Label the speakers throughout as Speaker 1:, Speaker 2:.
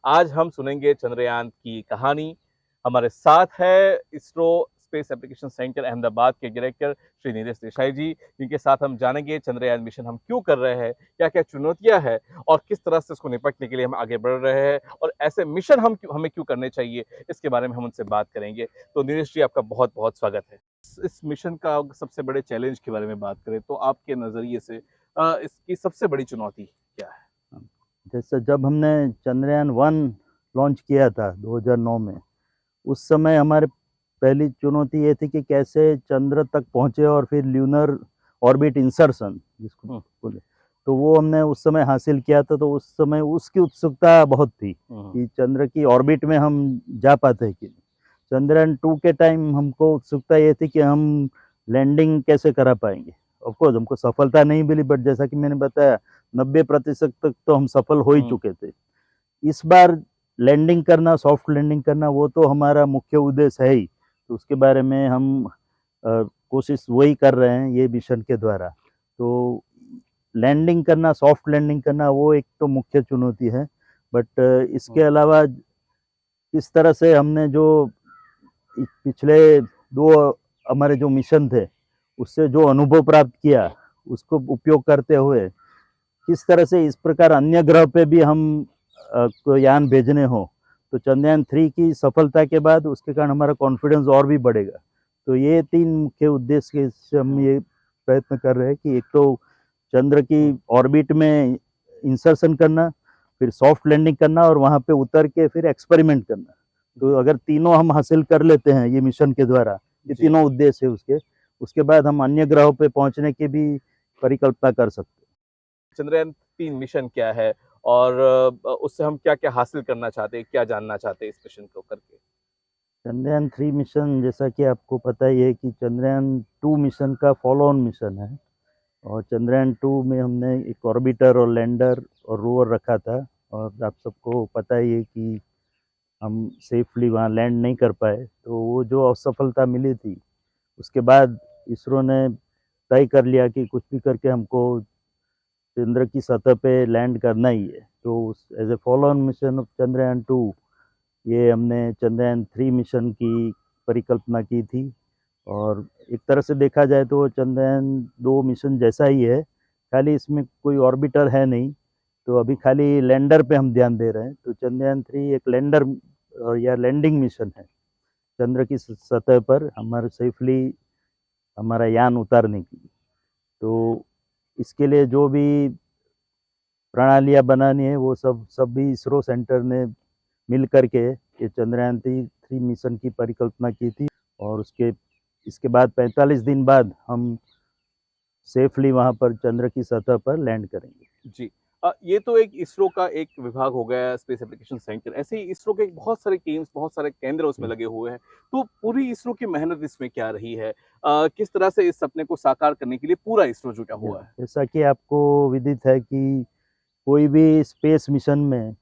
Speaker 1: आज हम सुनेंगे चंद्रयान की कहानी। हमारे साथ है ISRO space application centre Ahmedabad के डायरेक्टर श्री नीरज देसाई जी, जिनके साथ हम जानेंगे चंद्रयान मिशन हम क्यों कर रहे हैं, क्या-क्या चुनौतियां हैं और किस तरह से उसको निपटने के लिए हम आगे बढ़ रहे हैं और ऐसे मिशन हमें क्यों करने चाहिए, इसके बारे में हम उनसे बात करेंगे। तो नीरज जी, आपका बहुत-बहुत स्वागत है। इस मिशन का सबसे बड़े चैलेंज के बारे में बात करें तो आपके नज़रिए से इसकी सबसे बड़ी चुनौती क्या है?
Speaker 2: जैसे जब हमने चंद्रयान 1 लॉन्च किया था 2009 में, उस समय हमारे पहली चुनौती ये थी कि कैसे चंद्र तक पहुंचे और फिर ल्यूनर ऑर्बिट इंसर्शन जिसको बोले, तो वो हमने उस समय हासिल किया था। तो उस समय उसकी उत्सुकता बहुत थी कि चंद्र की ऑर्बिट में हम जा पाते हैं कि नहीं। चंद्रयान 2 के टाइम हमको उत्सुकता ये थी कि हम लैंडिंग कैसे करा पाएंगे। ऑफकोर्स हमको सफलता नहीं मिली, बट जैसा कि मैंने बताया 90% तक तो हम सफल हो ही चुके थे। इस बार लैंडिंग करना, सॉफ्ट लैंडिंग करना, वो तो हमारा मुख्य उद्देश्य है ही। तो उसके बारे में हम कोशिश वही कर रहे हैं ये मिशन के द्वारा। तो लैंडिंग करना, सॉफ्ट लैंडिंग करना, वो एक तो मुख्य चुनौती है। बट इसके अलावा इस तरह से हमने जो पिछले 2 हमारे जो मिशन थे उससे जो अनुभव प्राप्त किया, उसको उपयोग करते हुए किस तरह से इस प्रकार अन्य ग्रह पे भी हम को यान भेजने हो, तो चंद्रयान 3 की सफलता के बाद उसके कारण हमारा कॉन्फिडेंस और भी बढ़ेगा। तो ये 3 मुख्य उद्देश्य से हम ये प्रयत्न कर रहे हैं कि एक तो चंद्र की ऑर्बिट में इंसर्शन करना, फिर सॉफ्ट लैंडिंग करना और वहाँ पे उतर के फिर एक्सपेरिमेंट करना। तो अगर तीनों हम हासिल कर लेते हैं ये मिशन के द्वारा, ये तीनों उद्देश्य है उसके बाद हम अन्य ग्रहों पे पहुंचने की भी परिकल्पना कर सकते हैं।
Speaker 1: चंद्रयान 3 मिशन क्या है और उससे हम क्या-क्या हासिल करना चाहते हैं, क्या जानना चाहते हैं इस मिशन को करके?
Speaker 2: चंद्रयान 3 मिशन, जैसा कि आपको पता ही है कि चंद्रयान 2 मिशन का फॉलो ऑन मिशन है। और चंद्रयान 2 में हमने एक ऑर्बिटर और लैंडर और रोवर रखा था। और आप सबको पता ही है कि हम सेफली वहाँ लैंड नहीं कर पाए। तो वो जो असफलता मिली थी, उसके बाद इसरो ने तय कर लिया कि कुछ भी करके हमको चंद्र की सतह पे लैंड करना ही है। तो as a follow on mission of Chandrayaan 2, ये हमने चंद्रयान 3 मिशन की परिकल्पना की थी। और एक तरह से देखा जाए तो चंद्रयान 2 मिशन जैसा ही है, खाली इसमें कोई ऑर्बिटर है नहीं। तो अभी खाली लैंडर पे हम ध्यान दे रहे हैं। तो चंद्रयान 3 एक लैंडर या लैंडिंग मिशन है, चंद्र की सतह पर हमारे सेफली हमारा यान उतारने की। तो इसके लिए जो भी प्रणालियाँ बनानी है वो सब भी इसरो सेंटर ने मिल करके ये चंद्रयान 3 मिशन की परिकल्पना की थी। और इसके बाद 45 दिन बाद हम सेफली वहाँ पर चंद्र की सतह पर लैंड करेंगे।
Speaker 1: जी। ये तो एक इसरो का एक विभाग हो गया स्पेस एप्लीकेशन सेंटर। ऐसे ही इसरो के बहुत सारे टीम्स, बहुत सारे केंद्र उसमें लगे हुए हैं। तो पूरी इसरो की मेहनत इसमें क्या रही है? किस तरह से इस सपने को साकार करने के लिए पूरा इसरो जुटा हुआ है?
Speaker 2: जैसा कि आपको विदित है कि कोई भी स्पेस मिशन में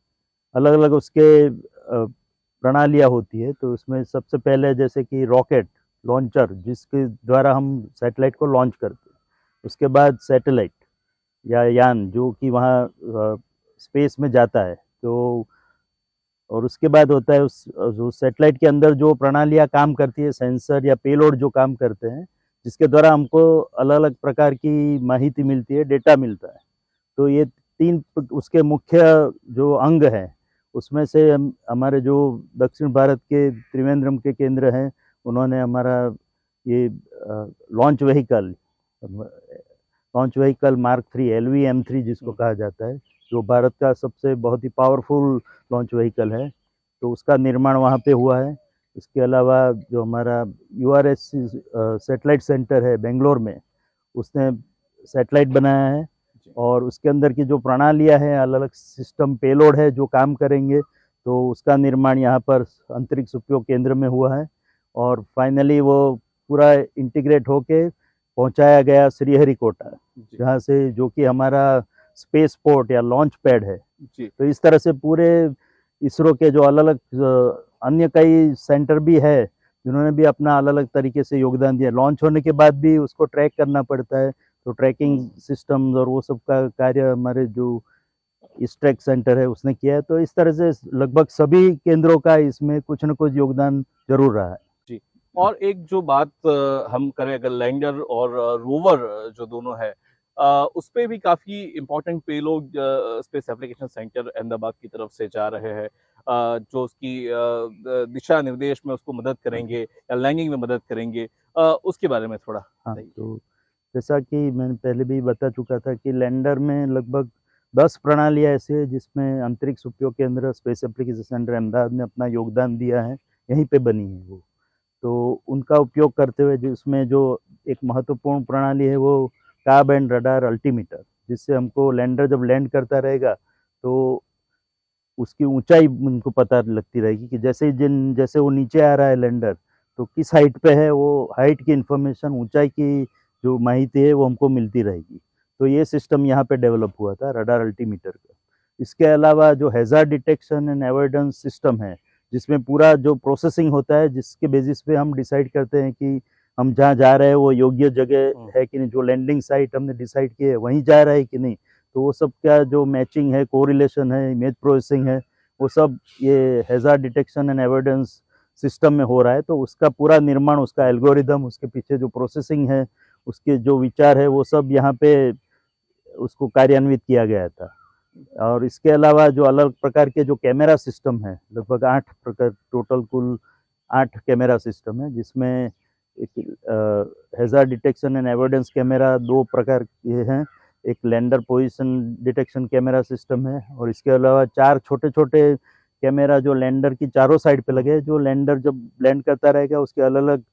Speaker 2: अलग अलग उसके प्रणालियाँ होती है। तो उसमें सबसे पहले जैसे कि रॉकेट लॉन्चर, जिसके द्वारा हम सैटेलाइट को लॉन्च करते हैं। उसके बाद सैटेलाइट या यान जो कि वहाँ स्पेस में जाता है। तो और उसके बाद होता है उस सैटेलाइट के अंदर जो प्रणालियाँ काम करती है, सेंसर या पेलोड जो काम करते हैं, जिसके द्वारा हमको अलग अलग प्रकार की माहिती मिलती है, डेटा मिलता है। तो ये 3 उसके मुख्य जो अंग हैं, उसमें से हमारे जो दक्षिण भारत के त्रिवेंद्रम के केंद्र हैं, उन्होंने हमारा ये लॉन्च व्हीकल मार्क 3 LVM-3 जिसको कहा जाता है, जो भारत का सबसे बहुत ही पावरफुल लॉन्च व्हीकल है, तो उसका निर्माण वहाँ पे हुआ है। इसके अलावा जो हमारा URS सैटेलाइट सेंटर है बेंगलोर में, उसने सैटेलाइट बनाया है। और उसके अंदर की जो प्रणालियाँ हैं, अलग अलग सिस्टम पेलोड है जो काम करेंगे, तो उसका निर्माण यहाँ पर अंतरिक्ष उपयोग केंद्र में हुआ है। और फाइनली वो पूरा इंटीग्रेट होके पहुँचाया गया श्रीहरिकोटा, जहाँ से जो कि हमारा स्पेस पोर्ट या लॉन्च पैड है। तो इस तरह से पूरे इसरो के जो अलग अलग अन्य कई सेंटर भी है, जिन्होंने भी अपना अलग अलग तरीके से योगदान दिया। लॉन्च होने के बाद भी उसको ट्रैक करना पड़ता है, तो ट्रैकिंग सिस्टम्स और वो सब का कार्य हमारे जो स्ट्रैक सेंटर है उसने किया है। तो इस तरह से लगभग सभी केंद्रों का इसमें कुछ न कुछ योगदान जरूर रहा है।
Speaker 1: जी। और एक जो बात हम करें अगर लैंडर और रोवर जो दोनों है, उस पे भी काफ़ी important payload space application centre Ahmedabad की तरफ से जा रहे हैं, जो उसकी दिशा निर्देश में उसको मदद करेंगे या लैंडिंग में मदद करेंगे। उसके बारे में थोड़ा
Speaker 2: हाँ,
Speaker 1: बताइए।
Speaker 2: तो जैसा कि मैंने पहले भी बता चुका था कि लैंडर में लगभग 10 प्रणालियाँ ऐसी हैं जिसमें अंतरिक्ष उपयोग केंद्र स्पेस एप्लीकेशन सेंटर अहमदाबाद ने अपना योगदान दिया है, यहीं पे बनी है वो। तो उनका उपयोग करते हुए जिसमें जो एक महत्वपूर्ण प्रणाली है वो का बैंड रडार अल्टीमीटर, जिससे हमको लैंडर जब लैंड करता रहेगा तो उसकी ऊंचाई उनको पता लगती रहेगी कि जैसे वो नीचे आ रहा है लैंडर, तो किस हाइट पे है, वो हाइट की इंफॉर्मेशन, ऊंचाई की जो माहिती है वो हमको मिलती रहेगी। तो ये सिस्टम यहाँ पे डेवलप हुआ था रडार अल्टीमीटर का। इसके अलावा जो hazard detection and avoidance system है, जिसमें पूरा जो प्रोसेसिंग होता है जिसके बेसिस पे हम डिसाइड करते हैं कि हम जहाँ जा रहे हैं वो योग्य जगह है कि नहीं, जो लैंडिंग साइट हमने डिसाइड की है वहीं जा रहा है कि नहीं, तो वो सब का जो मैचिंग है, कोरिलेशन है, इमेज प्रोसेसिंग है, वो सब ये hazard detection and evidence system में हो रहा है। तो उसका पूरा निर्माण, उसका एल्गोरिदम, उसके पीछे जो प्रोसेसिंग है, उसके जो विचार है, वो सब यहाँ पे उसको कार्यान्वित किया गया था। और इसके अलावा जो अलग प्रकार के जो कैमरा सिस्टम है, लगभग 8 प्रकार, टोटल कुल 8 कैमरा सिस्टम है, जिसमें एक hazard detection and evidence camera 2 प्रकार के हैं। एक lander position detection camera system है और इसके अलावा 4 छोटे-छोटे कैमरा जो लैंडर की चारों साइड पे लगे हैं, जो लैंडर जब लैंड करता रहेगा उसके अलग-अलग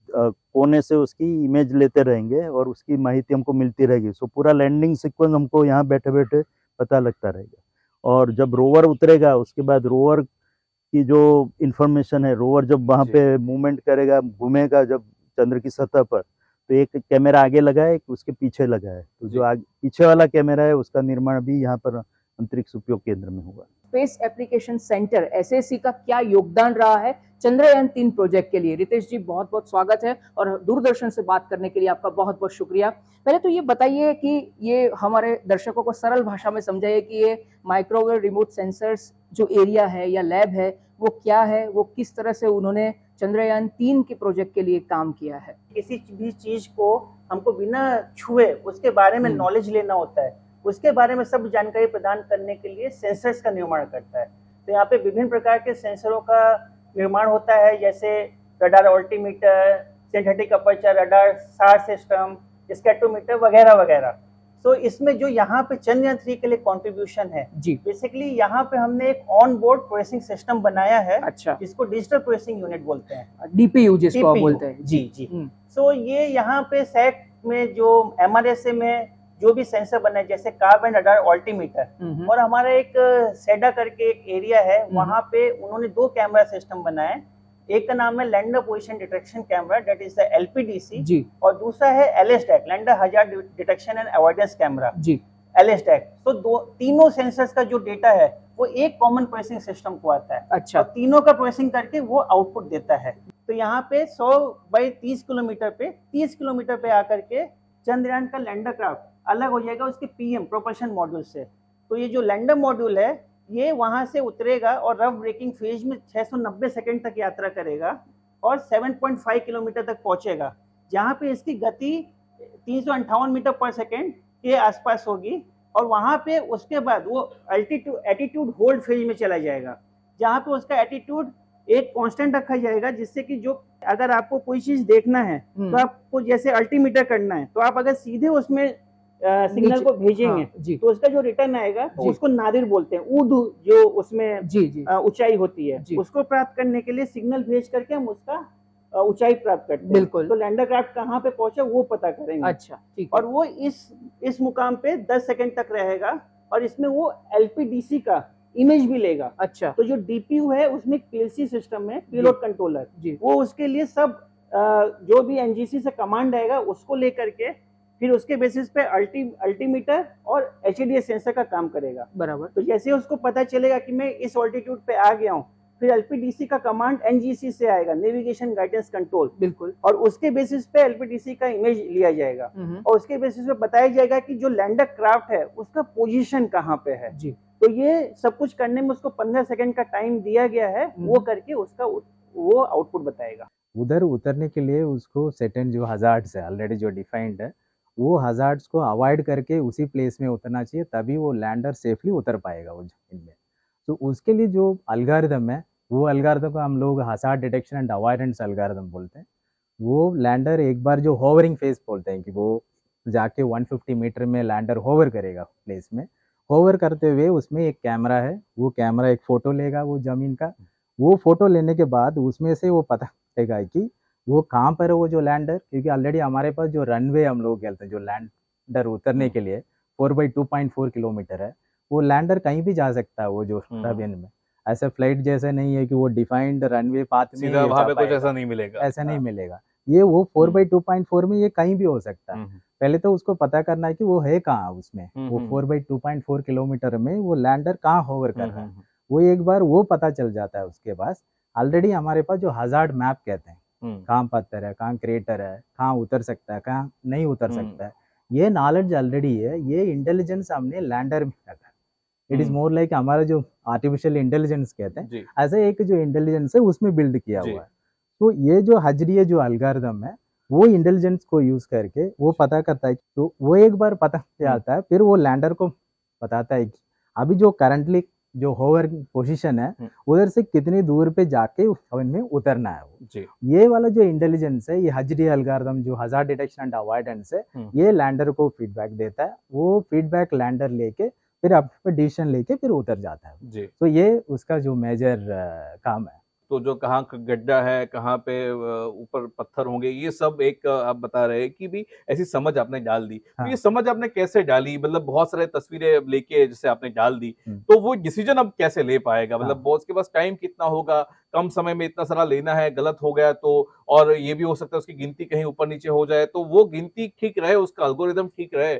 Speaker 2: कोने से उसकी इमेज लेते रहेंगे और उसकी माहिती हमको मिलती रहेगी। सो पूरा लैंडिंग सीक्वेंस हमको यहाँ बैठे-बैठे पता लगता रहेगा। और जब रोवर उतरेगा उसके बाद रोवर की जो इन्फॉर्मेशन है, रोवर जब वहाँ पे मूवमेंट करेगा, घूमेगा जब चंद्र की सतह पर, तो एक कैमरा आगे लगा है, एक उसके पीछे लगा है। तो जो पीछे वाला कैमरा है उसका निर्माण भी यहाँ पर अंतरिक्ष उपयोग केंद्र में हुआ।
Speaker 3: स्पेस एप्लीकेशन सेंटर एसएससी का क्या योगदान रहा है चंद्रयान 3 प्रोजेक्ट के लिए। रितेश जी, बहुत बहुत स्वागत है और दूरदर्शन से बात करने के लिए आपका बहुत बहुत शुक्रिया। पहले तो ये बताइए कि ये हमारे दर्शकों को सरल भाषा में समझाइए कि ये माइक्रोवेव रिमोट सेंसर्स जो एरिया है या लैब है वो क्या है, वो किस तरह से उन्होंने चंद्रयान 3 के प्रोजेक्ट के लिए काम किया है।
Speaker 4: किसी भी चीज को हमको बिना छुए उसके बारे में नॉलेज लेना होता है, उसके बारे में सब जानकारी प्रदान करने के लिए सेंसर्स का निर्माण करता है। तो यहाँ पे विभिन्न प्रकार के सेंसरों का निर्माण होता है, जैसे radar altimeter, synthetic aperture radar, सार सिस्टम, स्कैटोमीटर वगैरह वगैरह। तो इसमें जो यहाँ पे चंद्रयान 3 के लिए कंट्रीब्यूशन है जी, बेसिकली यहाँ पे हमने एक ऑन बोर्ड प्रोसेसिंग सिस्टम बनाया है। अच्छा, जिसको डिजिटल प्रोसेसिंग यूनिट बोलते हैं, डीपीयू जिसको आप बोलते हैं। जी जी। तो ये यहाँ पे सेट में जो MRSA में जो भी सेंसर बना है, जैसे कार्ब एंड रडार अल्टीमीटर, और हमारा एक सेडा करके एक एरिया है, वहां पे उन्होंने 2 कैमरा सिस्टम बनाए। एक का नाम है lander position detection camera, that is the LPDC ji, और दूसरा है LSDAC, lander hazard detection and avoidance camera ji, LSDAC। तो तीनों सेंसर्स का जो डेटा है वो एक कॉमन प्रोसेसिंग सिस्टम को आता है। अच्छा, और तीनों का प्रोसेसिंग करके वो आउटपुट देता है। तो यहाँ पे 100 बाई 30 किलोमीटर पे 30 किलोमीटर पे आकर के चंद्रयान का लैंडर क्राफ्ट अलग हो जाएगा उसके PM प्रोपल्शन मॉड्यूल से। तो ये जो लैंडर मॉड्यूल है ये वहां से उतरेगा और रफ ब्रेकिंग फेज में 690 सेकंड तक यात्रा करेगा और 7.5 किलोमीटर तक पहुंचेगा, जहां पे इसकी गति 358 मीटर पर सेकंड के आसपास होगी। और वहां पे उसके बाद वो एटीट्यूड होल्ड फेज में चला जाएगा, जहां पे उसका एटीट्यूड एक कांस्टेंट रखा जाएगा, जिससे कि जो अगर आपको कोई चीज देखना है तो आपको जैसे अल्टीमीटर करना है, तो आप अगर सीधे उसमें सिग्नल को भेजेंगे तो उसका जो रिटर्न आएगा तो उसको नादिर बोलते हैं। ऊर्ध्व जो उसमें ऊंचाई होती है उसको प्राप्त करने के लिए सिग्नल भेज करके हम उसका ऊंचाई प्राप्त करते हैं। बिल्कुल। तो लैंडर क्राफ्ट कहाँ पे पहुंचा वो पता करेंगे। अच्छा, ठीक। और वो इस मुकाम पे 10 सेकंड तक रहेगा और इसमें वो LPDC का इमेज भी लेगा। अच्छा, तो जो DPU है उसमें PLC सिस्टम है, पेलोड कंट्रोलर, वो उसके लिए सब जो भी NGC से कमांड आएगा उसको लेकर के फिर उसके बेसिस पे अल्टीमीटर और HDS सेंसर का काम करेगा। बराबर। तो जैसे उसको पता चलेगा कि मैं इस ऑल्टीट्यूड पे आ गया हूँ, फिर LPDC का कमांड NGC से आएगा, नेविगेशन गाइडेंस कंट्रोल। बिल्कुल। और उसके बेसिस पे LPDC का इमेज लिया जाएगा और उसके बेसिस पे बताया जाएगा कि जो लैंडर क्राफ्ट है उसका पोजीशन कहाँ पे है जी। तो ये सब कुछ करने में उसको 15 सेकंड का टाइम दिया गया है, वो करके उसका वो आउटपुट बताएगा।
Speaker 5: उधर उतरने के लिए उसको सेटन जो हजार्ड्स है ऑलरेडी जो डिफाइंड है, वो हजार्ड्स को अवॉइड करके उसी प्लेस में उतरना चाहिए, तभी वो लैंडर सेफली उतर पाएगा वो जमीन में। तो उसके लिए जो एल्गोरिथम है, वो एल्गोरिथम को हम लोग hazard detection and avoidance algorithm बोलते हैं। वो लैंडर एक बार जो होवरिंग फेज बोलते हैं कि वो जाके 150 मीटर में लैंडर होवर करेगा प्लेस में। होवर करते हुए उसमें एक कैमरा है, वो कैमरा एक फ़ोटो लेगा वो ज़मीन का। वो फ़ोटो लेने के बाद उसमें से वो पता चलेगा कि वो कहाँ पर है वो जो लैंडर, क्योंकि ऑलरेडी हमारे पास जो रनवे हम लोग कहते हैं जो लैंडर उतरने के लिए 4/2.4 किलोमीटर है, वो लैंडर कहीं भी जा सकता है वो जो रबियन में। ऐसे फ्लाइट जैसे नहीं है कि वो डिफाइंड रनवे पाथ में
Speaker 1: सीधा वहां पे कुछ ऐसा नहीं मिलेगा,
Speaker 5: ऐसा नहीं मिलेगा। ये वो 4/2.4 में ये कहीं भी हो सकता है। पहले तो उसको पता करना है कि वो है कहाँ उसमें, वो 4/2.4 किलोमीटर में वो लैंडर कहाँ होवर कर रहा है। वो एक बार वो पता चल जाता है, उसके पास ऑलरेडी हमारे पास जो हजार्ड मैप कहते हैं, कहाँ पत्थर है, कहाँ क्रेटर है, कहाँ उतर सकता है, कहाँ नहीं उतर सकता है, ये नॉलेज ऑलरेडी है। ये इंटेलिजेंस हमने लैंडर में रखा है। इट इज मोर लाइक हमारा जो आर्टिफिशियल इंटेलिजेंस कहते हैं, ऐसे एक जो इंटेलिजेंस है उसमें बिल्ड किया हुआ है। तो ये जो हजरिया जो एल्गोरिथम है, वो इंटेलिजेंस को यूज करके वो पता करता है। तो वो एक बार पता चलता है, फिर वो लैंडर को बताता है कि अभी जो करंटली जो होवर पोजीशन है उधर से कितनी दूर पे जाके हवन में उतरना है वो। ये वाला जो इंटेलिजेंस है, ये हजरिया एल्गोरिथम जो हजार्ड डिटेक्शन एंड अवॉइडेंस है, ये लैंडर को फीडबैक देता है। वो फीडबैक लैंडर लेके फिर आप डिसीजन लेके फिर उतर जाता है। तो ये उसका जो मेजर काम है।
Speaker 1: तो जो कहाँ गड्ढा है, कहाँ पे ऊपर पत्थर होंगे, ये सब एक आप बता रहे हैं कि भी ऐसी समझ आपने डाल दी। तो ये समझ आपने कैसे डाली? मतलब बहुत सारे तस्वीरें लेके जैसे आपने डाल दी, तो वो डिसीजन अब कैसे ले पाएगा? मतलब बॉस के पास टाइम कितना होगा? कम समय में इतना सारा लेना है, गलत हो गया तो, और ये भी हो सकता है उसकी गिनती कहीं ऊपर नीचे हो जाए, तो वो गिनती ठीक रहे, उसका एल्गोरिदम ठीक रहे।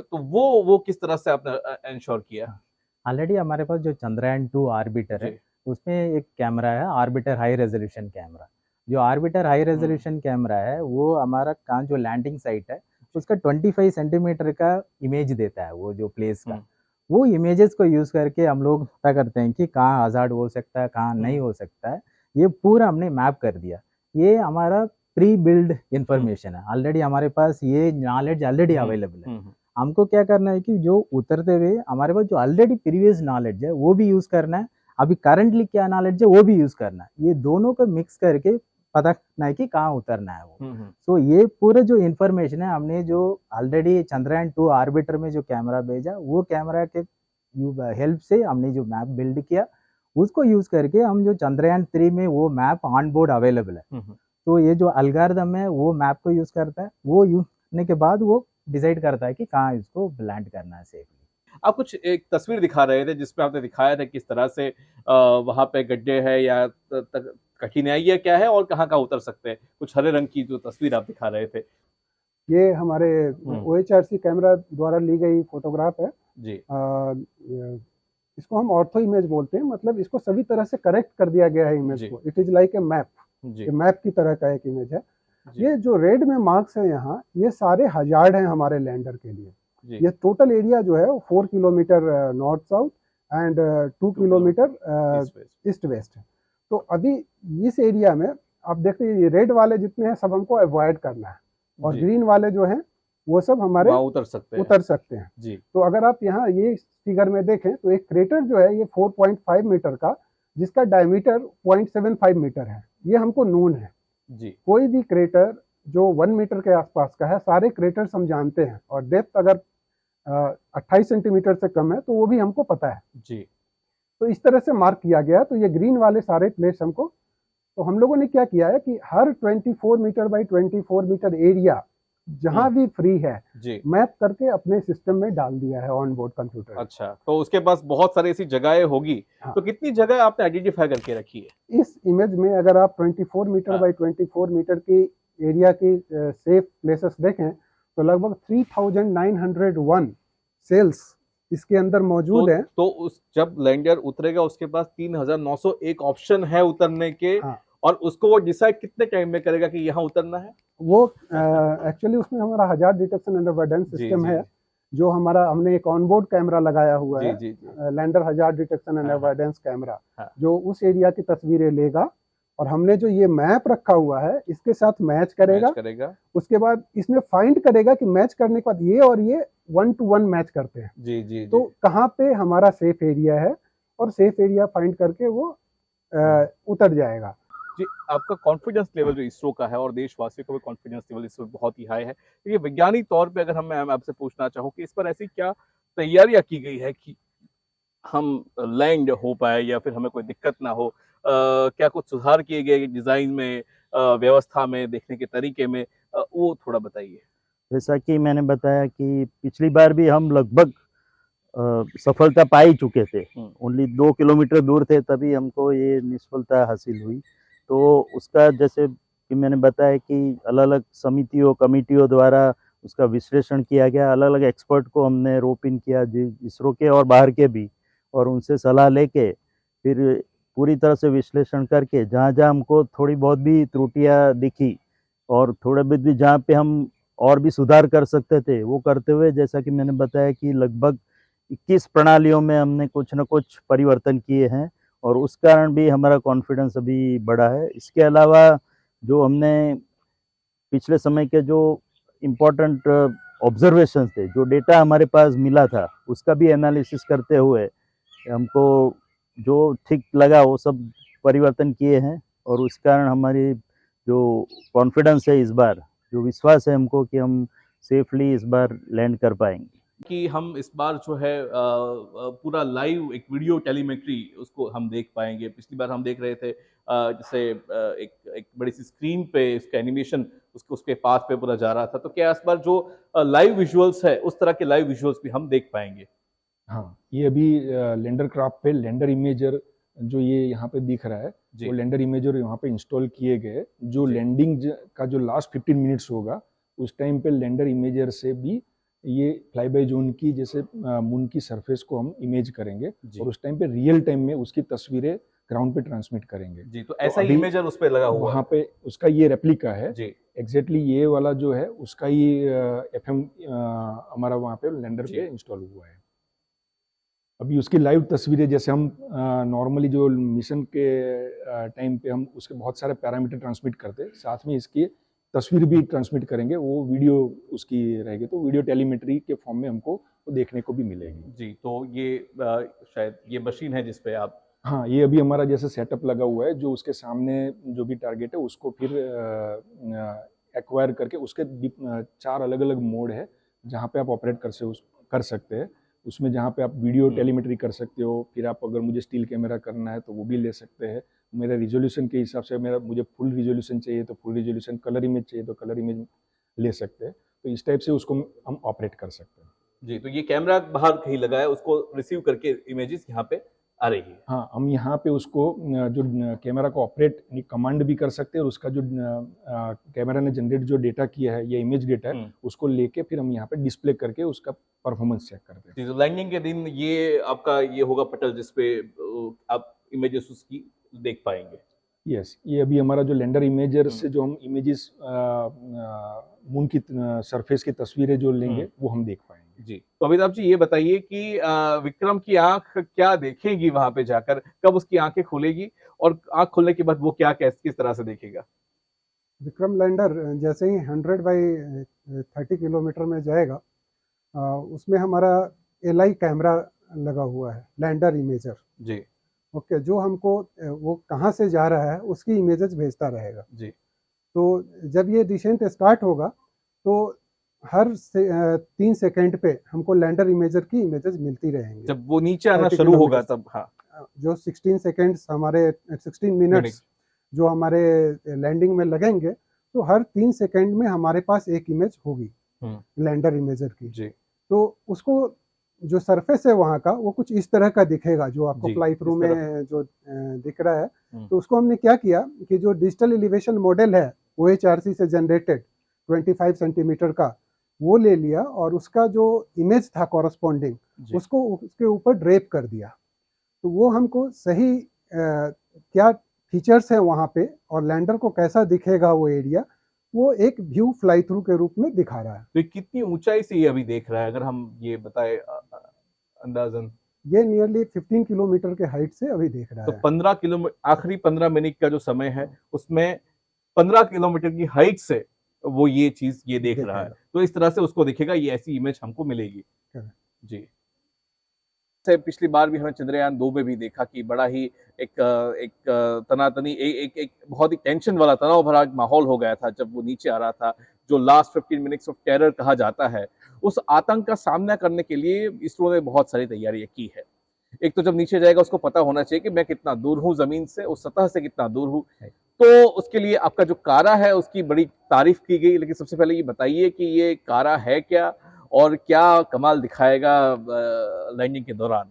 Speaker 1: तो वो किस तरह से आपने इंश्योर किया?
Speaker 5: ऑलरेडी हमारे पास जो चंद्रयान 2 ऑर्बिटर है, उसमें एक कैमरा है, ऑर्बिटर हाई रेजोल्यूशन कैमरा। जो ऑर्बिटर हाई रेजोल्यूशन कैमरा है, वो हमारा कहाँ जो लैंडिंग साइट है उसका 25 सेंटीमीटर का इमेज देता है, वो जो प्लेस का। वो इमेजेस को यूज करके हम लोग पता करते हैं कि कहाँ हजार्ड हो सकता है, कहाँ नहीं हो सकता है। ये पूरा हमने मैप कर दिया। ये हमारा प्री बिल्ड इंफॉर्मेशन है, ऑलरेडी हमारे पास ये नॉलेज ऑलरेडी अवेलेबल है। हमको क्या करना है कि जो उतरते हुए हमारे पास जो ऑलरेडी प्रीवियस नॉलेज है वो भी यूज करना है, अभी करंटली क्या नॉलेज है वो भी यूज करना है। ये दोनों को मिक्स करके पता करना है कि कहाँ उतरना है वो। तो ये पूरा जो इंफॉर्मेशन है, हमने जो ऑलरेडी चंद्रयान 2 ऑर्बिटर में जो कैमरा भेजा, वो कैमरा के हेल्प से हमने जो मैप बिल्ड किया, उसको यूज करके हम जो चंद्रयान 3 में वो मैप ऑन बोर्ड अवेलेबल है। तो ये जो एल्गोरिथम है वो मैप को यूज करता है, वो यूज करने के बाद वो डिसाइड करता है कि कहाँ इसको लैंड करना है सेफली।
Speaker 1: आप कुछ एक तस्वीर दिखा रहे थे जिसमें आपने दिखाया था किस तरह से वहां पे गड्ढे है या कठिनाइयाँ क्या है और कहाँ कहाँ उतर सकते हैं। कुछ हरे रंग की जो तस्वीर आप दिखा रहे थे,
Speaker 6: ये हमारे OHRC कैमरा द्वारा ली गई फोटोग्राफ है
Speaker 1: जी।
Speaker 6: इसको हम ऑर्थो इमेज बोलते हैं, मतलब इसको सभी तरह से करेक्ट कर दिया गया है इमेज को। It is like a map, map की तरह का एक इमेज है। ये जो रेड में मार्क्स है यहाँ, ये सारे हजार्ड हैं हमारे लैंडर के लिए। ये टोटल एरिया जो है वो 4 kilometre north south and 2 kilometre east west है। तो अभी इस एरिया में आप देखते हैं ये रेड वाले जितने हैं सब हमको अवॉइड करना है, और ग्रीन वाले जो हैं वो सब हमारे उतर सकते हैं जी। तो अगर आप यहाँ ये फिगर में देखें तो एक क्रेटर जो है ये 4.5 मीटर का, जिसका डायमीटर 0.75 मीटर है, ये हमको नून है
Speaker 1: जी। कोई
Speaker 6: भी क्रेटर जो 1 मीटर के आसपास का है, सारे क्रेटर्स हम जानते हैं, और डेप्थ अगर 28 सेंटीमीटर से कम है तो वो भी हमको पता है
Speaker 1: जी।
Speaker 6: तो इस तरह से मार्क किया गया। तो ये ग्रीन वाले सारे प्लेस हमको, तो हम लोगों ने क्या किया है कि हर 24 मीटर बाई 24 मीटर एरिया जहां भी फ्री है
Speaker 1: जी,
Speaker 6: मैप करके अपने सिस्टम में डाल दिया है ऑन बोर्ड कंप्यूटर।
Speaker 1: अच्छा, तो उसके पास बहुत सारी ऐसी जगहें होगी। हाँ। तो कितनी जगह आपने आइडेंटिफाई करके रखी है
Speaker 6: इस इमेज में? अगर आप 24 मीटर बाई 24 मीटर की एरिया की सेफ प्लेसेस देखें तो लगभग 3901 सेल्स इसके अंदर मौजूद है।
Speaker 1: तो उस जब लैंडर उतरेगा उसके पास 3901 ऑप्शन है उतरने के। हाँ। और उसको वो डिसाइड कितने टाइम में करेगा कि यहाँ उतरना है?
Speaker 6: वो एक्चुअली उसमें हमारा hazard detection and avoidance system है, जो हमारा हमने एक ऑनबोर्ड कैमरा लगाया हुआ
Speaker 1: जी
Speaker 6: है,
Speaker 1: जी जी
Speaker 6: लैंडर हजार्ड डिटेक्शन एंड
Speaker 1: हाँ,
Speaker 6: अवॉइडेंस कैमरा,
Speaker 1: हाँ।
Speaker 6: जो उस एरिया की तस्वीरें लेगा और हमने जो ये मैप रखा हुआ है इसके साथ मैच करेगा।
Speaker 1: मैच करेगा।
Speaker 6: उसके बाद इसमें फाइंड करेगा कि मैच करने के बाद ये और ये 1 to 1 मैच करते हैं,
Speaker 1: जी जी
Speaker 6: तो
Speaker 1: जी
Speaker 6: कहाँ पे हमारा सेफ एरिया है और सेफ एरिया फाइंड करके वो उतर जाएगा।
Speaker 1: जी, आपका कॉन्फिडेंस लेवल जो इसरो का है और देशवासियों का भी कॉन्फिडेंस लेवल इस वक्त बहुत ही हाई है। ये वैज्ञानिक तौर पे अगर मैं आपसे पूछना चाहूँ कि इस पर ऐसी क्या तैयारियां की गई है कि हम लैंड हो पाए या फिर हमें कोई दिक्कत ना हो, क्या कुछ सुधार किए गए डिजाइन में, व्यवस्था में, देखने के तरीके में, वो थोड़ा बताइए।
Speaker 2: जैसा कि मैंने बताया कि पिछली बार भी हम लगभग सफलता पा ही चुके थे। ओनली 2 किलोमीटर दूर थे तभी हमको ये निष्फलता हासिल हुई। तो उसका जैसे कि मैंने बताया कि अलग-अलग समितियों, कमिटियों द्वारा उसका विश्लेषण किया गया। अलग-अलग एक्सपर्ट को हमने रोप इन किया, जी इसरो के और बाहर के भी, और उनसे सलाह लेके फिर पूरी तरह से विश्लेषण करके जहाँ-जहाँ हमको थोड़ी बहुत भी त्रुटियाँ दिखी और थोड़ा बहुत भी जहाँ पे हम और भी सुधार कर सकते थे, वो करते हुए जैसा कि मैंने बताया कि लगभग 21 प्रणालियों में हमने कुछ न कुछ परिवर्तन किए हैं और उस कारण भी हमारा कॉन्फिडेंस अभी बढ़ा है। इसके अलावा जो हमने पिछले समय के जो इम्पोर्टेंट ऑब्जर्वेशंस थे, जो डेटा हमारे पास मिला था, उसका भी एनालिसिस करते हुए हमको जो ठीक लगा वो सब परिवर्तन किए हैं और उस कारण हमारी जो कॉन्फिडेंस है इस बार, जो विश्वास है हमको कि हम सेफली इस बार लैंड कर पाएँगे।
Speaker 1: कि हम इस बार जो है पूरा लाइव एक वीडियो टेलीमेट्री उसको हम देख पाएंगे। पिछली बार हम देख रहे थे जैसे एक बड़ी सी स्क्रीन पे इसका एनिमेशन उसके पाथ पे पूरा जा रहा था। तो क्या इस बार जो लाइव विजुअल्स है उस तरह के लाइव विजुअल्स भी हम देख पाएंगे?
Speaker 7: हाँ, ये अभी लैंडर क्राफ्ट पे लैंडर इमेजर जो ये यहाँ पे दिख रहा है,
Speaker 1: जी
Speaker 7: वो लैंडर इमेजर यहाँ पे इंस्टॉल किए गए। जो
Speaker 1: जी।
Speaker 7: लैंडिंग का जो लास्ट 15 मिनट्स होगा उस टाइम पे लैंडर इमेजर से भी ये फ्लाई बाय जोन की जैसे मून की सरफेस को हम इमेज करेंगे
Speaker 1: जी
Speaker 7: और उस टाइम पे रियल टाइम में उसकी तस्वीरें ग्राउंड पे ट्रांसमिट करेंगे।
Speaker 1: जी, तो ऐसा ही
Speaker 7: अभी
Speaker 1: इमेजर उस पे लगा हुआ
Speaker 7: वहाँ पे उसका ये रेप्लिका है।
Speaker 1: जी
Speaker 7: एग्जैक्टली ये वाला जो है उसका ही FM हमारा वहाँ पे लैंडर
Speaker 1: जी।
Speaker 7: पे इंस्टॉल हुआ है। अभी उसकी लाइव तस्वीरें जैसे हम नॉर्मली जो मिशन के टाइम पे हम उसके बहुत सारे पैरामीटर ट्रांसमिट करते हैं, साथ में इसकी तस्वीर भी ट्रांसमिट करेंगे, वो वीडियो उसकी रहेगी, तो वीडियो टेलीमेट्री के फॉर्म में हमको वो देखने को भी मिलेगी।
Speaker 1: जी, तो ये शायद ये मशीन है जिस पे आप
Speaker 7: हाँ, ये अभी हमारा जैसे सेटअप लगा हुआ है, जो उसके सामने जो भी टारगेट है उसको फिर एक्वायर करके उसके 4 अलग-अलग मोड है जहाँ पे आप ऑपरेट कर सकते हैं। उसमें जहाँ पे आप वीडियो टेलीमेट्री कर सकते हो, फिर आप अगर मुझे स्टिल कैमरा करना है तो वो भी ले सकते हैं। मेरे रिजोल्यूशन के हिसाब से मुझे फुल रिजोल्यूशन चाहिए तो फुल रिजोल्यूशन, कलर इमेज चाहिए तो कलर इमेज ले सकते हैं। तो इस टाइप से उसको हम ऑपरेट कर सकते हैं।
Speaker 1: जी, तो ये कैमरा बाहर कहीं लगा है, उसको रिसीव करके इमेजेस यहाँ पे आ रही है।
Speaker 7: हाँ, हम यहाँ पे उसको जो कैमरा को ऑपरेट कमांड भी कर सकते हैं और उसका जो कैमरा ने जनरेट जो डेटा किया है या इमेज डेटा है उसको लेके फिर हम यहाँ पे डिस्प्ले करके उसका परफॉर्मेंस चेक करते हैं।
Speaker 1: जी, तो लैंडिंग के दिन ये आपका ये होगा पटल जिसपे आप इमेजेस उसकी देख पाएंगे।
Speaker 7: यस, ये अभी हमारा जो लैंडर इमेजर से जो हम इमेजेस मून की सरफेस की तस्वीरें जो लेंगे वो हम देख पाएंगे।
Speaker 1: जी, तो अमिताभ जी ये बताइए कि विक्रम की आंख क्या देखेगी वहां पे जाकर, कब उसकी आंखें खुलेगी और आंख खुलने के बाद वो क्या किस तरह से देखेगा?
Speaker 6: विक्रम लैंडर जैसे ही 100 बाई 30 किलोमीटर में जाएगा, उसमें हमारा LI कैमरा लगा हुआ है, लैंडर इमेजर।
Speaker 1: जी
Speaker 6: ओके, जो हमको वो कहाँ से जा रहा है उसकी इमेजेस भेजता रहेगा।
Speaker 1: जी।
Speaker 6: तो जब ये डिसेंट स्टार्ट होगा तो हर 3 सेकंड पे हमको लैंडर इमेजर की इमेजेस मिलती रहेंगी।
Speaker 1: जब वो नीचे आना
Speaker 6: 30
Speaker 1: शुरू होगा
Speaker 6: किलोमीटर
Speaker 1: तब हाँ
Speaker 6: जो 16 सेकंड्स हमारे 16 मिनट्स जो हमारे लैंडिंग में लगेंगे, तो हर 3 सेकंड में हमारे पास एक इमेज होगी लैंडर इमेजर की।
Speaker 1: जी
Speaker 6: तो उसको जो सरफेस है वहाँ का वो कुछ इस तरह का दिखेगा जो आपको
Speaker 1: जी,
Speaker 6: फ्लाई थ्रू
Speaker 1: इस
Speaker 6: में जो दिख रहा है। तो उसको हमने क्या किया कि जो डिजिटल एलिवेशन मॉडल है OHRC से जनरेटेड 25 सेंटीमीटर का वो ले लिया और उसका जो इमेज था कॉरस्पॉन्डिंग उसको उसके ऊपर ड्रेप कर दिया। तो वो हमको सही क्या फीचर्स है वहाँ पे और लैंडर को कैसा दिखेगा वो एरिया, वो एक व्यू फ्लाई थ्रू के रूप में दिखा रहा है।
Speaker 1: तो ये कितनी ऊंचाई से ये अभी देख रहा है, अगर हम ये बताए अंदाजन?
Speaker 6: ये नियरली 15 किलोमीटर के हाइट से अभी देख रहा
Speaker 1: तो
Speaker 6: है।
Speaker 1: 15 किलोमीटर, आखिरी 15 मिनट का जो समय है उसमें 15 किलोमीटर की हाइट से वो ये चीज ये देख रहा है, तो इस तरह से उसको दिखेगा, ये ऐसी इमेज हमको मिलेगी। जी, से पिछली बार भी हमें चंद्रयान 2 में भी देखा कि बड़ा ही एक तनातनी एक बहुत ही टेंशन वाला, तनाव भरा माहौल हो गया था जब वो नीचे आ रहा था। जो लास्ट 15 मिनट्स ऑफ टेरर कहा जाता है, उस आतंक का सामना करने के लिए इसरो ने बहुत सारी तैयारियां की है। एक तो जब नीचे जाएगा उसको पता होना चाहिए कि मैं कितना दूर हूँ जमीन से, उस सतह से कितना दूर हूँ, तो उसके लिए आपका जो कारा है उसकी बड़ी तारीफ की गई। लेकिन सबसे पहले ये बताइए कि ये कारा है क्या और क्या कमाल दिखाएगा लैंडिंग के दौरान?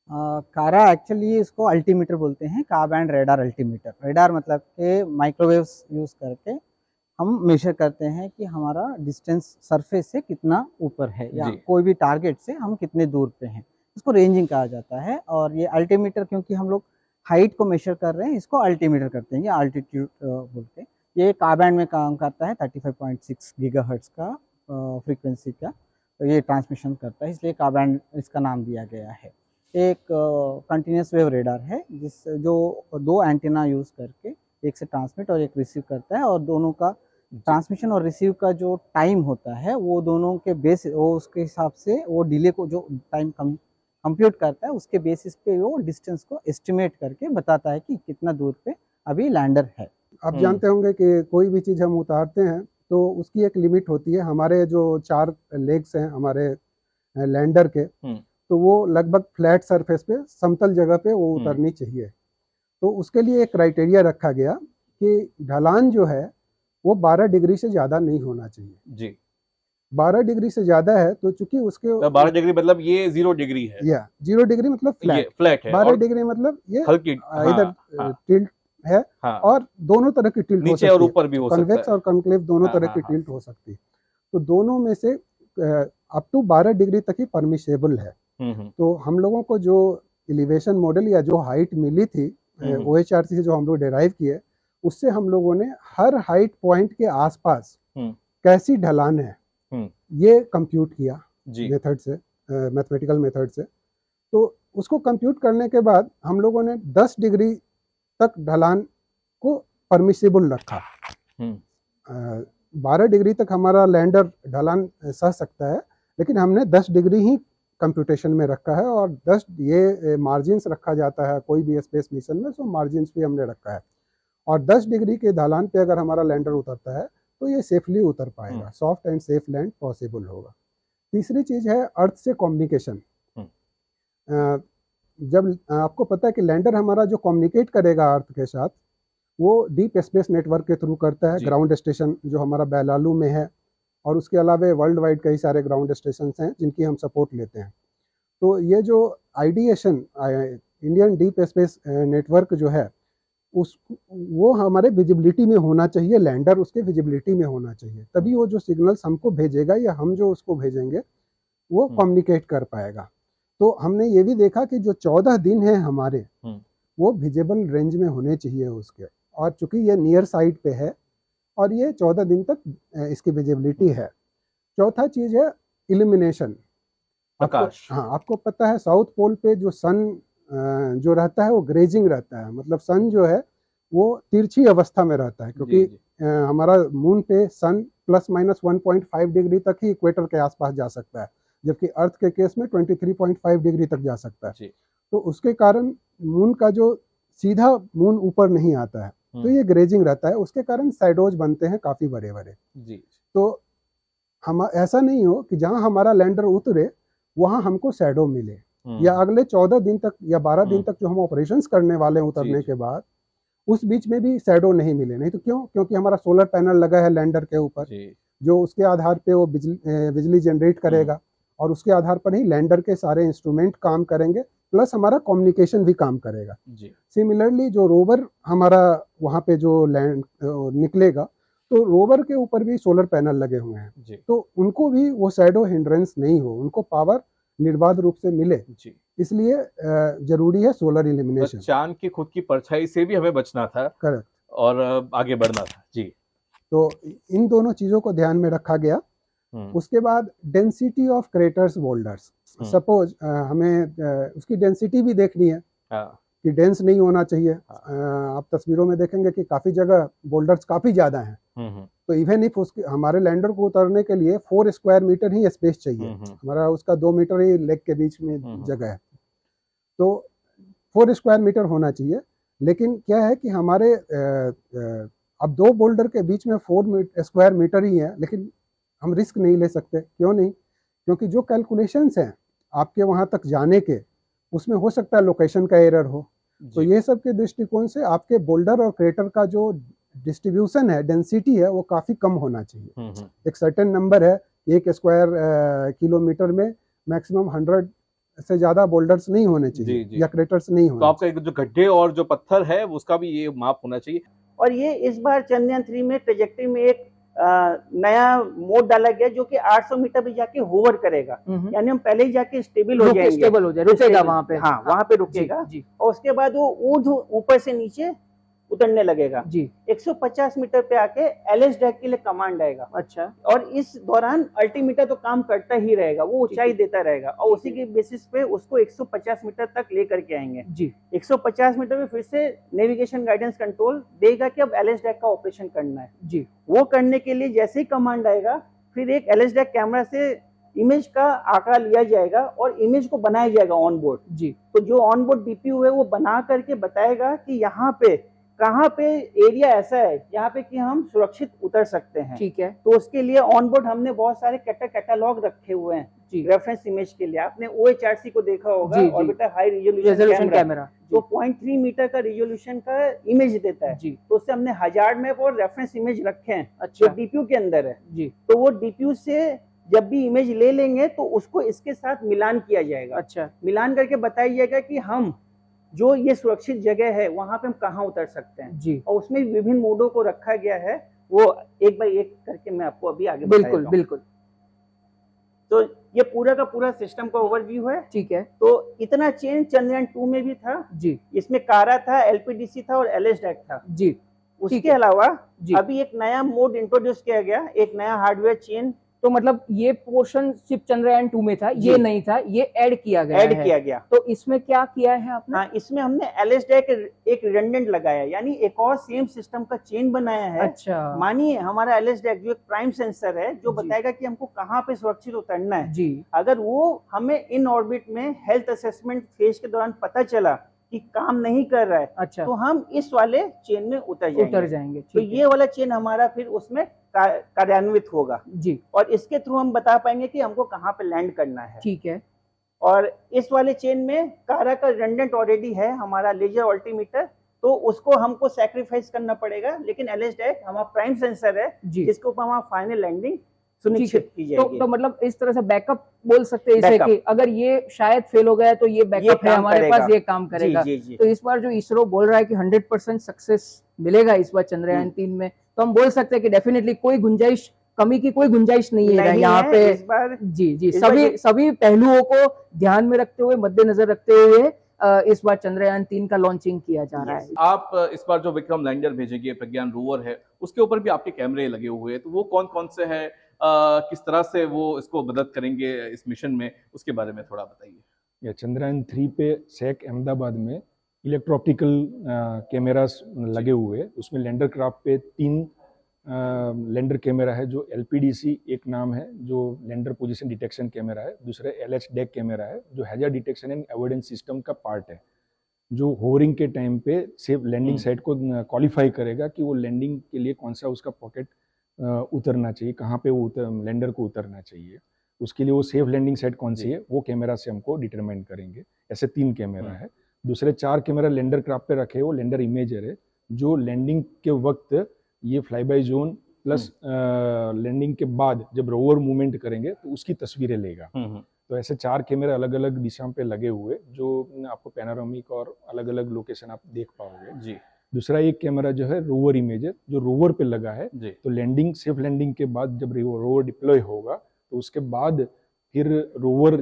Speaker 8: कारा एक्चुअली इसको अल्टीमीटर बोलते हैं, का बैंड रेडार अल्टीमीटर। रेडार मतलब कि माइक्रोवेव्स यूज करके हम मेजर करते हैं कि हमारा डिस्टेंस सरफेस से कितना ऊपर है या कोई भी टारगेट से हम कितने दूर पे हैं, इसको रेंजिंग कहा जाता है। और ये अल्टीमीटर, क्योंकि हम लोग हाइट को मेजर कर रहे हैं, इसको अल्टीमीटर करते हैं, ये अल्टीट्यूड बोलते हैं। ये का बैंड में काम करता है, 35.6 गीगाहर्ट्ज का फ्रीक्वेंसी का, तो ये ट्रांसमिशन करता है, इसलिए का बैंड इसका नाम दिया गया है। एक कंटिन्यूस वेव रेडार है जो 2 एंटीना यूज करके एक से ट्रांसमिट और एक रिसीव करता है, और दोनों का ट्रांसमिशन और रिसीव का जो टाइम होता है वो दोनों के बेस, वो उसके हिसाब से वो डिले को जो टाइम कंप्यूट करता है उसके बेसिस पे वो डिस्टेंस को एस्टिमेट करके बताता है कि कितना दूर पे अभी लैंडर है।
Speaker 6: आप जानते होंगे कि कोई भी चीज़ हम उतारते हैं तो उसकी एक लिमिट होती है। हमारे जो 4 लेग्स हैं हमारे लैंडर के, तो वो लगभग फ्लैट सरफेस पे, समतल जगह पे वो उतरनी चाहिए। तो उसके लिए एक क्राइटेरिया रखा गया कि ढलान जो है वो 12 डिग्री से ज़्यादा नहीं होना चाहिए
Speaker 1: जी।
Speaker 6: 12 डिग्री से ज़्यादा है तो चूंकि उसके
Speaker 1: 12 डिग्री मतलब ये 0 डिग्री है,
Speaker 6: या 0 डिग्री मतलब
Speaker 1: फ्लैट है,
Speaker 6: 12 डिग्री मतलब ये
Speaker 1: हल्की
Speaker 6: इधर टिल्ट है, और दोनों तरह की टिल्ट
Speaker 1: नीचे और ऊपर भी हो सकता है,
Speaker 6: कन्वेक्स और कॉन्केव दोनों तरह की टिल्ट हो सकती है। तो दोनों में से अप टू 12 डिग्री तक ही परमिशेबल है। तो हम लोगों को जो एलिवेशन मॉडल या जो हाइट मिली थी OHRC से जो हम लोग डिराइव किए, उससे हम लोगों ने हर हाइट पॉइंट के आसपास कैसी ढलान है ये कंप्यूट किया मेथड से, मैथमेटिकल मेथड से। तो उसको कंप्यूट करने के बाद हम लोगों ने 10 डिग्री तक ढलान को परमिसिबल रखा। 12 डिग्री तक हमारा लैंडर ढलान सह सकता है, लेकिन हमने 10 डिग्री ही कंप्यूटेशन में रखा है, और 10 ये मार्जिन्स रखा जाता है कोई भी स्पेस मिशन में, सो मार्जिन्स भी हमने रखा है। और 10 डिग्री के ढलान पे अगर हमारा लैंडर उतरता है तो ये सेफली उतर पाएगा, soft and safe land possible होगा। तीसरी चीज़ है अर्थ से कम्युनिकेशन। जब आपको पता है कि लैंडर हमारा जो कम्युनिकेट करेगा अर्थ के साथ, वो डीप स्पेस नेटवर्क के थ्रू करता है। ग्राउंड स्टेशन जो हमारा बेलालू में है, और उसके अलावा वर्ल्ड वाइड कई सारे ग्राउंड स्टेशन हैं जिनकी हम सपोर्ट लेते हैं। तो ये जो ideation Indian deep space network जो है वो हमारे विजिबिलिटी में होना चाहिए, लैंडर उसके विजिबिलिटी में होना चाहिए, तभी वो जो सिग्नल्स हमको भेजेगा या हम जो उसको भेजेंगे वो कम्युनिकेट कर पाएगा। तो हमने ये भी देखा कि जो 14 दिन है हमारे वो विजिबल रेंज में होने चाहिए उसके, और चूंकि ये नियर साइड पे है और ये 14 दिन तक इसकी विजिबिलिटी है। चौथा चीज़ है इल्यूमिनेशन। हाँ, आपको पता है साउथ पोल पे जो सन जो रहता है वो ग्रेजिंग रहता है, मतलब सन जो है वो तिरछी अवस्था में रहता है, क्योंकि हमारा मून पे सन ±1.5 डिग्री तक ही इक्वेटर के आसपास जा सकता है, जबकि अर्थ के केस में 23.5 डिग्री तक जा सकता है। तो उसके कारण मून का जो सीधा मून ऊपर नहीं आता है, तो ये ग्रेजिंग रहता है, उसके कारण सैडोज बनते हैं काफी बड़े बड़े। तो हम ऐसा नहीं हो कि जहां हमारा लैंडर उतरे वहां हमको सैडो मिले, या अगले 14 दिन तक या 12 दिन तक जो हम ऑपरेशंस करने वाले हैं उतरने के बाद, उस बीच में भी सैडो नहीं मिले। नहीं तो क्योंकि हमारा सोलर पैनल लगा है लैंडर के ऊपर, जो उसके आधार पे वो बिजली जनरेट करेगा, और उसके आधार पर ही लैंडर के सारे इंस्ट्रूमेंट काम करेंगे, प्लस हमारा कम्युनिकेशन भी काम करेगा। सिमिलरली जो रोवर हमारा वहाँ पे जो लैंड निकलेगा, तो रोवर के ऊपर भी सोलर पैनल लगे हुए हैं, तो उनको भी वो शैडो हिंड्रेंस नहीं हो, उनको पावर निर्बाध रूप से मिले, इसलिए जरूरी है सोलर इल्यूमिनेशन।
Speaker 1: चांद की खुद की परछाई से भी हमें बचना था,
Speaker 6: करेक्ट,
Speaker 1: और आगे बढ़ना था। जी,
Speaker 6: तो इन दोनों चीज़ों को ध्यान में रखा गया। उसके बाद density of craters boulders, suppose हमें उसकी डेंसिटी भी देखनी है कि डेंस नहीं होना चाहिए। आप तस्वीरों में देखेंगे कि काफ़ी जगह बोल्डर्स काफ़ी ज़्यादा हैं, तो इवन इफ उसके हमारे लैंडर को उतरने के लिए 4 स्क्वायर मीटर ही स्पेस चाहिए, हमारा उसका 2 मीटर ही लेग के बीच में जगह है, तो 4 स्क्वायर मीटर होना चाहिए। लेकिन क्या है कि हमारे अब 2 बोल्डर के बीच में 4 स्क्वायर मीटर ही है, लेकिन हम रिस्क नहीं ले सकते। क्यों नहीं? क्योंकि जो कैलकुलेशंस हैं आपके वहाँ तक जाने के, उसमें हो सकता है लोकेशन का एरर हो। तो ये सब के दृष्टिकोण से आपके बोल्डर और क्रेटर का जो डिस्ट्रीब्यूशन है, डेंसिटी है, वो काफ़ी कम होना चाहिए। एक सर्टेन नंबर है, 1 स्क्वायर किलोमीटर में मैक्सिमम 100 से ज़्यादा बोल्डर्स नहीं होने चाहिए या क्रेटर्स नहीं होने।
Speaker 1: तो आपका एक जो गड्ढे और जो पत्थर है उसका भी ये माप होना चाहिए।
Speaker 4: और ये इस बार चंद्रयान 3 में ट्रेजेक्टरी में एक नया मोड डाला गया जो कि 800 मीटर पे जाके होवर करेगा, यानी हम पहले ही जाके स्टेबल हो जाएंगे,
Speaker 3: रुकेगा वहां पे।
Speaker 4: हाँ, वहां पे रुकेगा
Speaker 3: जी।
Speaker 4: और उसके बाद वो ऊपर से नीचे उतरने लगेगा जी। 150 मीटर पे आके एलएस डैक के लिए कमांड आएगा। अच्छा। और इस दौरान अल्टीमीटर तो काम करता ही रहेगा, वो ऊंचाई देता रहेगा और उसी के बेसिस पे उसको 150 मीटर तक लेकर के आएंगे जी। 150 मीटर में फिर से नेविगेशन गाइडेंस कंट्रोल देगा कि अब एलएस डैक का ऑपरेशन करना है जी। वो करने के लिए जैसे ही कमांड आएगा, फिर एक एलएस डैक कैमरा से इमेज का आंकड़ा लिया जाएगा और इमेज को बनाया जाएगा ऑन बोर्ड जी। तो जो ऑन बोर्ड डीपीयू है वो बना करके बताएगा कि यहाँ पे कहाँ पे एरिया ऐसा है जहाँ पे कि हम सुरक्षित उतर सकते हैं। ठीक है। तो उसके लिए ऑन बोर्ड हमने बहुत सारे कैटलॉग रखे हुए हैं रेफरेंस इमेज के लिए। आपने OHRC को देखा होगा, ऑर्बिटर हाई रिजोल्यूशन कैमरा, जो 0.3 मीटर का रिजोल्यूशन का इमेज देता है जी। तो उससे हमने हजार्ड मैप और रेफरेंस इमेज रखे हैं। अच्छा। जो डीपीयू के अंदर है जी। तो वो डीपीयू से जब भी इमेज ले लेंगे तो उसको इसके साथ मिलान किया जाएगा। अच्छा। मिलान करके बताया जाएगा कि हम जो ये सुरक्षित जगह है वहां पे हम कहाँ उतर सकते हैं जी। और उसमें विभिन्न मोडों को रखा गया है, वो एक बाय एक करके मैं आपको अभी आगे
Speaker 3: बिल्कुल बिल्कुल।
Speaker 4: तो ये पूरा का पूरा सिस्टम का ओवरव्यू है। ठीक है। तो इतना चेंज चंद्रयान 2 में भी था जी। इसमें कारा था, LPDC था और एलएस डैक था जी। उसके अलावा अभी एक नया मोड इंट्रोड्यूस किया गया, एक नया हार्डवेयर चेन।
Speaker 3: तो मतलब ये पोर्शन सिर्फ चंद्रयान 2 में था, ये नहीं था, ये ऐड किया गया। तो इसमें क्या किया है आपने?
Speaker 4: हाँ, इसमें हमने एलएस डैक एक रिडंडेंट लगाया, यानी एक और सेम सिस्टम का चेन बनाया है। अच्छा। मानिए हमारा एलएस डैक जो एक प्राइम सेंसर है जो बताएगा कि हमको कहाँ पे सुरक्षित उतरना है जी। अगर वो हमें इन ऑर्बिट में हेल्थ असेसमेंट फेज के दौरान पता चला कि काम नहीं कर रहा है, अच्छा, तो हम इस वाले चेन में उतर जाएंगे। तो ये वाला चेन हमारा फिर उसमें कार्यान्वित होगा जी। और इसके थ्रू हम बता पाएंगे कि हमको कहाँ पे लैंड करना है। ठीक है। और इस वाले चेन में कारा का रिडंडेंट ऑलरेडी है, हमारा लेजर अल्टीमीटर, तो उसको हमको सैक्रिफाइस करना पड़ेगा। लेकिन एलएस डैक हमारा प्राइम सेंसर है जिसके ऊपर हमारा फाइनल लैंडिंग सुनिश्चित की जाएगी।
Speaker 3: तो मतलब इस तरह से बैकअप बोल सकते हैं इसे कि अगर ये शायद फेल हो गया तो ये बैकअप है हमारे पास, ये काम करेगा। जी। तो इस बार जो इसरो बोल रहा है कि 100% सक्सेस मिलेगा इस बार चंद्रयान 3 में, तो हम बोल सकते हैं कि डेफिनेटली कोई गुंजाइश, कमी की कोई गुंजाइश नहीं है यहाँ पे इस बार। जी सभी पहलुओं को ध्यान में रखते हुए, मद्देनजर रखते हुए इस बार चंद्रयान 3 का लॉन्चिंग किया जा रहा है।
Speaker 1: आप इस बार जो विक्रम लैंडर भेजेंगे, प्रज्ञान रोवर है, उसके ऊपर भी आपके कैमरे लगे हुए हैं, तो वो कौन कौन से हैं, किस तरह से वो इसको मदद करेंगे इस मिशन में, उसके बारे में थोड़ा बताइए।
Speaker 7: चंद्रयान 3 पे सैक अहमदाबाद में इलेक्ट्रो ऑप्टिकल कैमरास लगे हुए हैं। उसमें लैंडर क्राफ्ट पे 3 लैंडर कैमरा है, जो LPDC एक नाम है जो लैंडर पोजीशन डिटेक्शन कैमरा है, दूसरा LH डैक कैमरा है जो hazard detection and avoidance system का पार्ट है, जो होवरिंग के टाइम पे सेफ लैंडिंग साइट को क्वालिफाई करेगा कि वो लैंडिंग के लिए कौन सा उसका पॉकेट उतरना चाहिए, कहाँ पे वो लैंडर को उतरना चाहिए, उसके लिए वो सेफ लैंडिंग साइट कौन सी है, वो कैमरा से हमको डिटरमाइन करेंगे। ऐसे 3 कैमरा है। दूसरे 4 कैमरा लैंडर क्राफ्ट पे रखे, वो लैंडर इमेजर है जो लैंडिंग के वक्त ये fly by zone plus landing के बाद जब रोवर मूवमेंट करेंगे तो उसकी तस्वीरें लेगा। तो ऐसे 4 कैमरे अलग अलग दिशा पे लगे हुए जो आपको पैनोरामिक और अलग अलग लोकेशन आप देख पाओगे जी। दूसरा एक कैमरा जो है रोवर इमेजर, जो रोवर पे लगा है, तो लैंडिंग सेफ लैंडिंग के बाद जब रोवर डिप्लॉय होगा तो उसके बाद फिर रोवर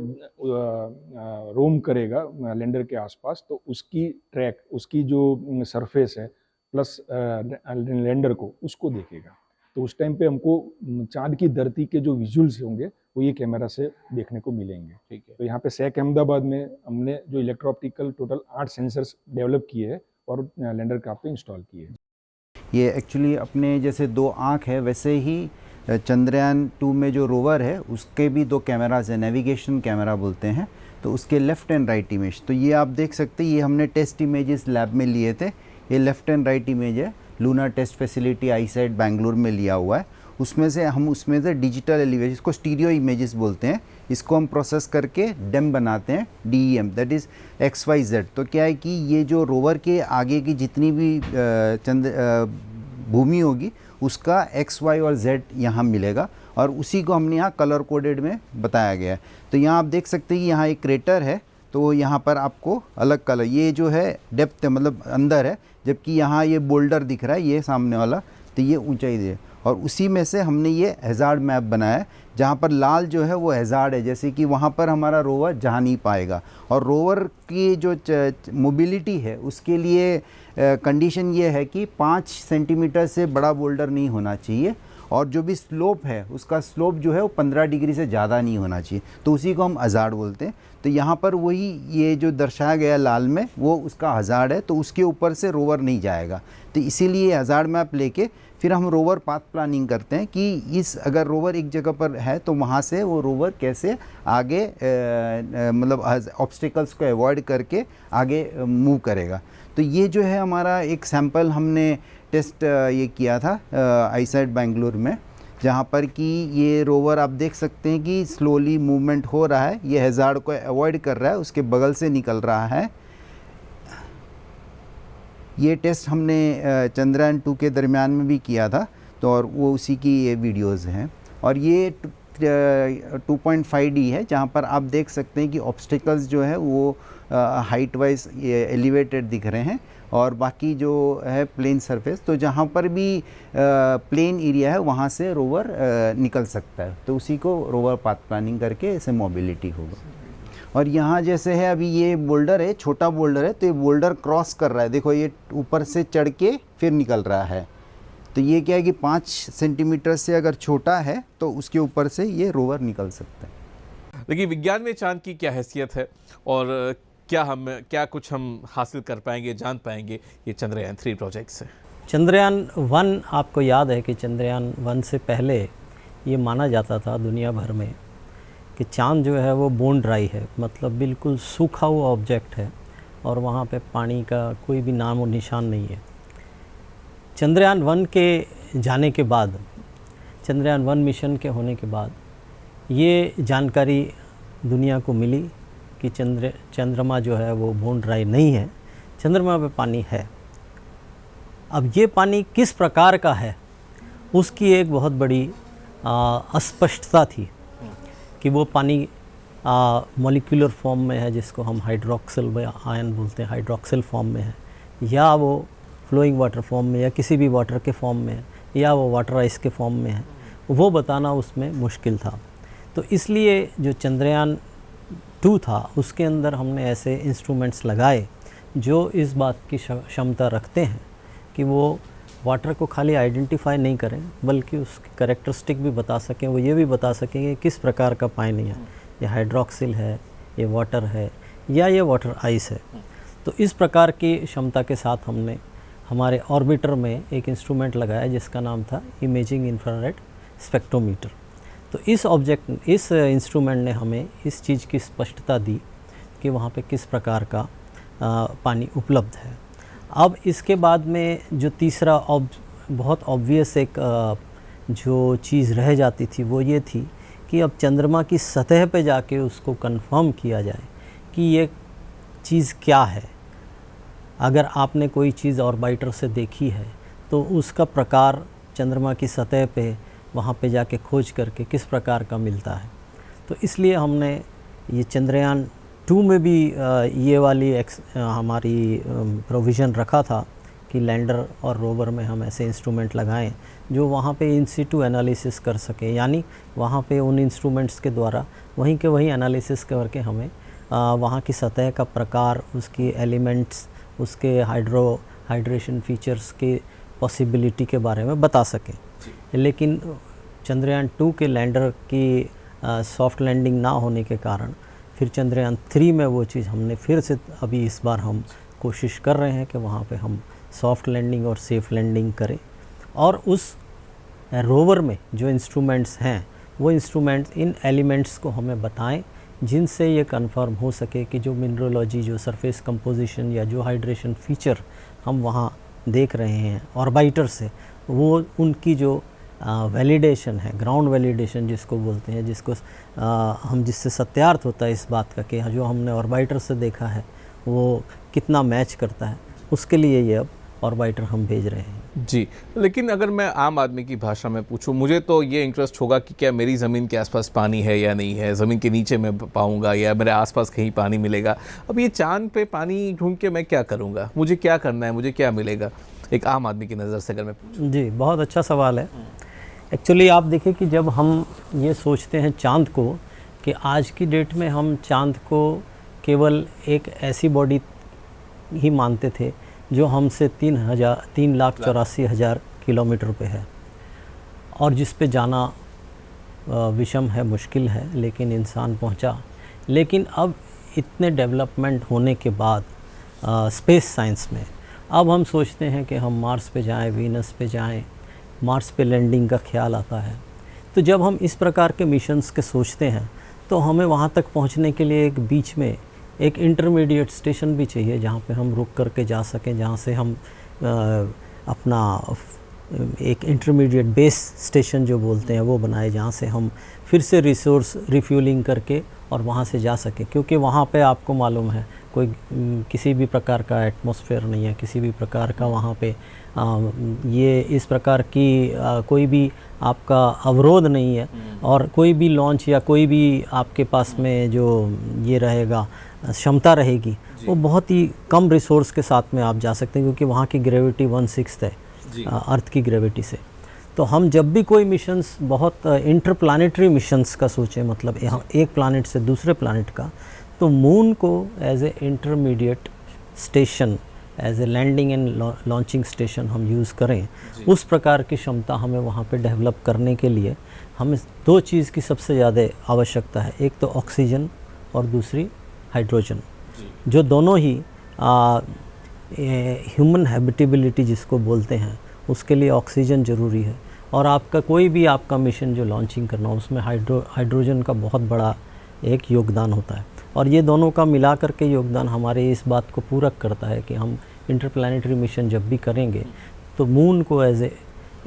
Speaker 7: रोम करेगा लैंडर के आसपास, तो उसकी ट्रैक, उसकी जो सरफेस है प्लस लैंडर को, उसको देखेगा। तो उस टाइम पे हमको चांद की धरती के जो विजुअल्स होंगे वो ये कैमरा से देखने को मिलेंगे।
Speaker 1: ठीक है।
Speaker 7: तो यहाँ पे सैक अहमदाबाद में हमने जो electro optical total 8 sensors develop किए हैं और लैंडर क्राफ्ट पे इंस्टॉल किए हैं।
Speaker 9: ये एक्चुअली अपने जैसे 2 आँख है वैसे ही चंद्रयान 2 में जो रोवर है उसके भी 2 कैमराज है, नेविगेशन कैमरा बोलते हैं। तो उसके लेफ़्ट एंड राइट इमेज, तो ये आप देख सकते हैं, ये हमने टेस्ट इमेजेस लैब में लिए थे। ये लेफ़्ट एंड राइट इमेज है, lunar test facility ISITE Bengaluru में लिया हुआ है। उसमें से डिजिटल एलिवेशन, इसको स्टीरियो इमेजेस बोलते हैं, इसको हम प्रोसेस करके डेम बनाते हैं, DEM दैट इज़ XYZ। तो क्या है कि ये जो रोवर के आगे की जितनी भी भूमि होगी उसका X, Y और Z यहाँ मिलेगा और उसी को हमने यहाँ कलर कोडेड में बताया गया है। तो यहाँ आप देख सकते हैं कि यहाँ एक क्रेटर है, तो यहाँ पर आपको अलग कलर, ये जो है डेप्थ है मतलब अंदर है, जबकि यहाँ ये बोल्डर दिख रहा है ये सामने वाला, तो ये ऊंचाई है। और उसी में से हमने ये हैज़ार्ड मैप बनाया है, जहाँ पर लाल जो है वो हैज़ार्ड है, जैसे कि वहाँ पर हमारा रोवर जा नहीं पाएगा। और रोवर की जो मोबिलिटी है उसके लिए कंडीशन ये है कि 5 सेंटीमीटर से बड़ा बोल्डर नहीं होना चाहिए और जो भी स्लोप है उसका स्लोप जो है वो 15 डिग्री से ज़्यादा नहीं होना चाहिए, तो उसी को हम हज़ार्ड बोलते हैं। तो यहाँ पर वही ये जो दर्शाया गया लाल में वो उसका हज़ार्ड है, तो उसके ऊपर से रोवर नहीं जाएगा। तो इसीलिए हज़ार्ड मैप लेके फिर हम रोवर पाथ प्लानिंग करते हैं कि इस अगर रोवर एक जगह पर है तो वहाँ से वो रोवर कैसे आगे मतलब ऑब्स्टिकल्स को अवॉइड करके आगे मूव करेगा। तो ये जो है हमारा एक सैंपल हमने टेस्ट ये किया था आईसाइट बेंगलुरु में, जहाँ पर कि ये रोवर आप देख सकते हैं कि स्लोली मूवमेंट हो रहा है, ये हैज़ार्ड को अवॉइड कर रहा है, उसके बगल से निकल रहा है। ये टेस्ट हमने चंद्रयान 2 के दरमियान में भी किया था, तो और वो उसी की ये वीडियोज़ हैं। और ये 2.5D है, जहाँ पर आप देख सकते हैं कि ऑब्स्टिकल्स जो है वो हाइट वाइज ये एलिवेटेड दिख रहे हैं और बाकी जो है प्लेन सरफेस, तो जहाँ पर भी प्लेन एरिया है वहाँ से रोवर निकल सकता है, तो उसी को रोवर पाथ प्लानिंग करके इसे मोबिलिटी होगा। और यहाँ जैसे है अभी ये बोल्डर है, छोटा बोल्डर है, तो ये बोल्डर क्रॉस कर रहा है, देखो ये ऊपर से चढ़ के फिर निकल रहा है। तो ये क्या है कि 5 सेंटीमीटर से अगर छोटा है तो उसके ऊपर से ये रोवर निकल सकता है।
Speaker 1: देखिए, विज्ञान में चांद की क्या हैसियत है और क्या कुछ हम हासिल कर पाएंगे, जान पाएंगे ये चंद्रयान 3 प्रोजेक्ट से।
Speaker 10: चंद्रयान 1, आपको याद है कि चंद्रयान 1 से पहले ये माना जाता था दुनिया भर में कि चांद जो है वो बोन ड्राई है, मतलब बिल्कुल सूखा हुआ ऑब्जेक्ट है और वहाँ पे पानी का कोई भी नाम और निशान नहीं है। चंद्रयान 1 के जाने के बाद, चंद्रयान 1 मिशन के होने के बाद ये जानकारी दुनिया को मिली कि चंद्रमा जो है वो बोन ड्राई नहीं है, चंद्रमा पे पानी है। अब ये पानी किस प्रकार का है उसकी एक बहुत बड़ी अस्पष्टता थी कि वो पानी मॉलिक्यूलर फॉर्म में है, जिसको हम हाइड्रोक्सिल आयन बोलते हैं, हाइड्रोक्सिल फॉर्म में है, या वो फ्लोइंग वाटर फॉर्म में, या किसी भी वाटर के फॉर्म में है, या वो वाटर आइस के फॉर्म में है, वो बताना उसमें मुश्किल था। तो इसलिए जो चंद्रयान 2 था उसके अंदर हमने ऐसे इंस्ट्रूमेंट्स लगाए जो इस बात की क्षमता रखते हैं कि वो वाटर को खाली आइडेंटिफाई नहीं करें बल्कि उसकी कैरेक्टरिस्टिक भी बता सकें। वो ये भी बता सकेंगे किस प्रकार का पानी है, ये हाइड्रोक्सिल है, ये वाटर है, या ये वाटर आइस है। तो इस प्रकार की क्षमता के साथ हमने हमारे ऑर्बिटर में एक इंस्ट्रूमेंट लगाया जिसका नाम था इमेजिंग इंफ्रारेड स्पेक्ट्रोमीटर। तो इस इंस्ट्रूमेंट ने हमें इस चीज़ की स्पष्टता दी कि वहाँ पे किस प्रकार का पानी उपलब्ध है। अब इसके बाद में जो तीसरा बहुत ऑब्वियस एक जो चीज़ रह जाती थी वो ये थी कि अब चंद्रमा की सतह पे जाके उसको कंफर्म किया जाए कि ये चीज़ क्या है। अगर आपने कोई चीज़ ऑर्बिटर से देखी है तो उसका प्रकार चंद्रमा की सतह पे वहाँ पे जाके खोज करके किस प्रकार का मिलता है। तो इसलिए हमने ये चंद्रयान 2 में भी ये वाली हमारी प्रोविज़न रखा था कि लैंडर और रोवर में हम ऐसे इंस्ट्रूमेंट लगाएं जो वहाँ पे इन सिटू एनालिसिस कर सकें, यानी वहाँ पे उन इंस्ट्रूमेंट्स के द्वारा वहीं के वहीं एनालिसिस करके हमें वहाँ की सतह का प्रकार, उसकी एलिमेंट्स, उसके हाइड्रेशन फीचर्स के पॉसिबिलिटी के बारे में बता सकें। लेकिन चंद्रयान 2 के लैंडर की सॉफ्ट लैंडिंग ना होने के कारण फिर चंद्रयान 3 में वो चीज़ हमने फिर से अभी इस बार हम कोशिश कर रहे हैं कि वहाँ पे हम सॉफ्ट लैंडिंग और सेफ़ लैंडिंग करें, और उस रोवर में जो इंस्ट्रूमेंट्स हैं वो इंस्ट्रूमेंट्स इन एलिमेंट्स को हमें बताएं जिनसे ये कंफर्म हो सके कि जो मिनरलोजी, जो सरफेस कंपोजिशन या जो हाइड्रेशन फीचर हम वहाँ देख रहे हैं ऑर्बिटर से, वो उनकी जो वैलिडेशन है, ग्राउंड वैलिडेशन जिसको बोलते हैं, जिसको हम जिससे सत्यार्थ होता है इस बात का कि जो हमने ऑर्बिटर से देखा है वो कितना मैच करता है, उसके लिए ये अब ऑर्बिटर हम भेज रहे हैं।
Speaker 1: जी, लेकिन अगर मैं आम आदमी की भाषा में पूछूं, मुझे तो ये इंटरेस्ट होगा कि क्या मेरी ज़मीन के आसपास पानी है या नहीं है, ज़मीन के नीचे मैं पाऊंगा या मेरे आसपास कहीं पानी मिलेगा। अब ये चांद पे पानी ढूंढ के मैं क्या करूंगा, मुझे क्या करना है, मुझे क्या मिलेगा, एक आम आदमी की नज़र से अगर मैं पूछूं।
Speaker 10: जी, बहुत अच्छा सवाल है। एक्चुअली आप देखिए कि जब हम ये सोचते हैं चांद को, कि आज की डेट में हम चांद को केवल एक ऐसी बॉडी ही मानते थे जो हमसे 3,84,000 किलोमीटर पे है और जिस पे जाना विषम है, मुश्किल है, लेकिन इंसान पहुंचा। लेकिन अब इतने डेवलपमेंट होने के बाद स्पेस साइंस में अब हम सोचते हैं कि हम मार्स पे जाएं, वीनस पे जाएं, मार्स पे लैंडिंग का ख्याल आता है। तो जब हम इस प्रकार के मिशंस के सोचते हैं तो हमें वहाँ तक पहुँचने के लिए एक बीच में एक इंटरमीडिएट स्टेशन भी चाहिए जहाँ पे हम रुक करके जा सकें, जहाँ से हम अपना एक इंटरमीडिएट बेस स्टेशन जो बोलते हैं वो बनाए, जहाँ से हम फिर से रिसोर्स रिफ्यूलिंग करके और वहाँ से जा सकें। क्योंकि वहाँ पे आपको मालूम है कोई किसी भी प्रकार का एटमॉस्फेयर नहीं है, किसी भी प्रकार का वहाँ पे ये इस प्रकार की कोई भी आपका अवरोध नहीं है, और कोई भी लॉन्च या कोई भी आपके पास में जो ये रहेगा क्षमता रहेगी वो बहुत ही कम रिसोर्स के साथ में आप जा सकते हैं, क्योंकि वहाँ की ग्रेविटी 1/6 है अर्थ की ग्रेविटी से। तो हम जब भी कोई मिशंस, बहुत इंटरप्लानिटरी मिशंस का सोचें, मतलब यहाँ एक प्लानट से दूसरे प्लानट का, तो मून को as a intermediate station, as a landing and launching station हम यूज़ करें, उस प्रकार की क्षमता हमें वहाँ पे डेवलप करने के लिए हमें दो चीज़ की सबसे ज़्यादा आवश्यकता है। एक तो ऑक्सीजन और दूसरी हाइड्रोजन, जो दोनों ही ह्यूमन हैबिटेबिलिटी जिसको बोलते हैं उसके लिए ऑक्सीजन ज़रूरी है। और आपका कोई भी आपका मिशन जो लॉन्चिंग करना हो उसमें हाइड्रोजन का बहुत बड़ा एक योगदान होता है, और ये दोनों का मिला करके योगदान हमारे इस बात को पूरक करता है कि हम इंटरप्लानिटरी मिशन जब भी करेंगे तो मून को as a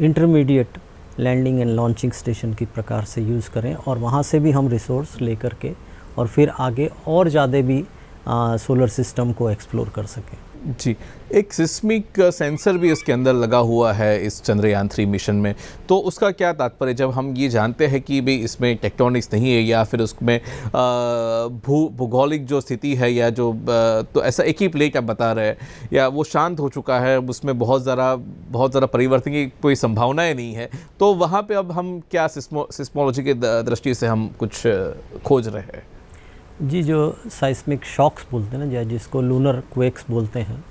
Speaker 10: intermediate landing and launching station की प्रकार से यूज़ करें, और वहाँ से भी हम रिसोर्स लेकर के और फिर आगे और ज़्यादा भी सोलर सिस्टम को एक्सप्लोर कर सकें।
Speaker 1: जी, एक सिस्मिक सेंसर भी उसके अंदर लगा हुआ है इस चंद्रयान 3 मिशन में, तो उसका क्या तात्पर्य? जब हम ये जानते हैं कि भाई इसमें टेक्टोनिक्स नहीं है या फिर उसमें भूगोलिक जो स्थिति है या जो तो ऐसा एक ही प्लेट आप बता रहे हैं या वो शांत हो चुका है, उसमें बहुत ज़्यादा परिवर्तन की कोई संभावनाएं नहीं है, तो वहाँ पे अब हम क्या सिस्मोलॉजी के दृष्टि से हम कुछ खोज रहे हैं?
Speaker 10: जी, जो साइस्मिक शॉक्स बोलते हैं ना, जिसको लूनर क्वेक्स बोलते हैं,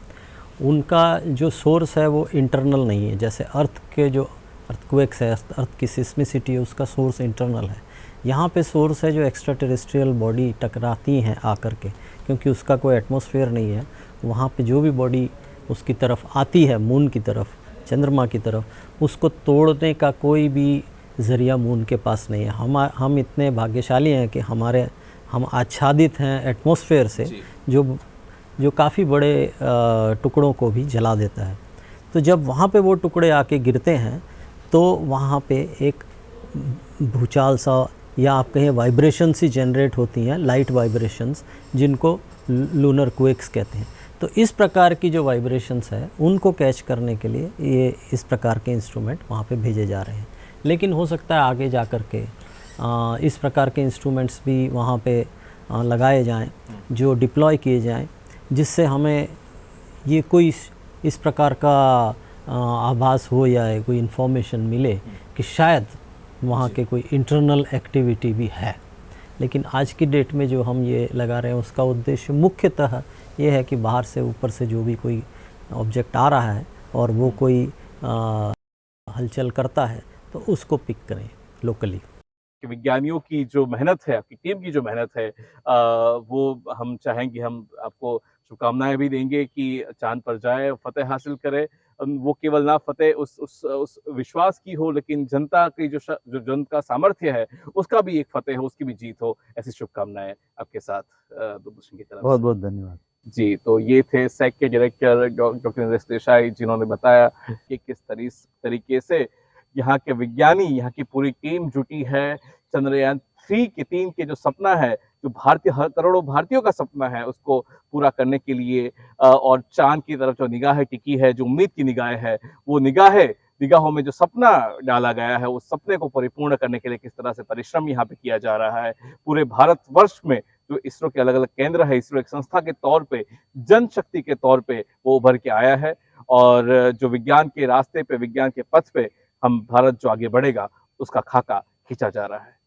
Speaker 10: उनका जो सोर्स है वो इंटरनल नहीं है। जैसे अर्थ के जो अर्थक्वेक्स है, अर्थ की सिस्मिसिटी है, उसका सोर्स इंटरनल है। यहाँ पे सोर्स है जो एक्स्ट्रा टेरेस्ट्रियल बॉडी टकराती हैं आकर के, क्योंकि उसका कोई एटमॉस्फेयर नहीं है। वहाँ पे जो भी बॉडी उसकी तरफ आती है, मून की तरफ, चंद्रमा की तरफ, उसको तोड़ने का कोई भी ज़रिया मून के पास नहीं है। हम इतने भाग्यशाली हैं कि हम आच्छादित हैं एटमॉस्फेयर से, जो काफ़ी बड़े टुकड़ों को भी जला देता है। तो जब वहाँ पे वो टुकड़े आके गिरते हैं तो वहाँ पे एक भूचाल सा या आप कहें वाइब्रेशन सी जनरेट होती हैं, लाइट वाइब्रेशंस, जिनको लूनर क्वेक्स कहते हैं। तो इस प्रकार की जो वाइब्रेशंस है उनको कैच करने के लिए ये इस प्रकार के इंस्ट्रूमेंट वहाँ पे भेजे जा रहे हैं। लेकिन हो सकता है आगे जा कर के इस प्रकार के इंस्ट्रूमेंट्स भी वहाँ पे लगाए जाएं, जो डिप्लॉय किए जाएं, जिससे हमें ये कोई इस प्रकार का आभास हो या कोई इन्फॉर्मेशन मिले कि शायद वहाँ के कोई इंटरनल एक्टिविटी भी है। लेकिन आज की डेट में जो हम ये लगा रहे हैं उसका उद्देश्य मुख्यतः ये है कि बाहर से ऊपर से जो भी कोई ऑब्जेक्ट आ रहा है और वो कोई हलचल करता है तो उसको पिक करें लोकली।
Speaker 1: कि विज्ञानियों की जो मेहनत है, आपकी टीम की जो मेहनत है, वो हम चाहेंगे, हम आपको शुभकामनाएं भी देंगे कि चांद पर जाए, फतेह हासिल करे। वो केवल ना फतेह उस विश्वास की हो, लेकिन जनता की जो जन का सामर्थ्य है उसका भी एक फतेह हो, उसकी भी जीत हो। ऐसी शुभकामनाएं आपके साथ दूरदर्शन की तरफ
Speaker 2: बहुत
Speaker 1: से।
Speaker 2: बहुत धन्यवाद।
Speaker 1: जी, तो ये थे सैक के डायरेक्टर डॉक्टर नरेश देसाई, जिन्होंने बताया कि किस तरीके से यहाँ के विज्ञानी, यहाँ की पूरी टीम जुटी है चंद्रयान 3 के जो सपना है, जो करोड़ों भारतीयों का सपना है, उसको पूरा करने के लिए और चांद की तरफ जो निगाहें टिकी है, जो उम्मीद की निगाहें है, वो निगाहों में जो सपना डाला गया है, उस सपने को परिपूर्ण करने के लिए किस तरह से परिश्रम यहाँ पे किया जा रहा है। पूरे भारतवर्ष में जो इसरो के अलग अलग केंद्र है, इसरो एक संस्था के तौर पे, जनशक्ति के तौर पे वो उभर के आया है। और जो विज्ञान के रास्ते पे, विज्ञान के पथ पे हम भारत जो आगे बढ़ेगा, उसका खाका खींचा जा रहा है।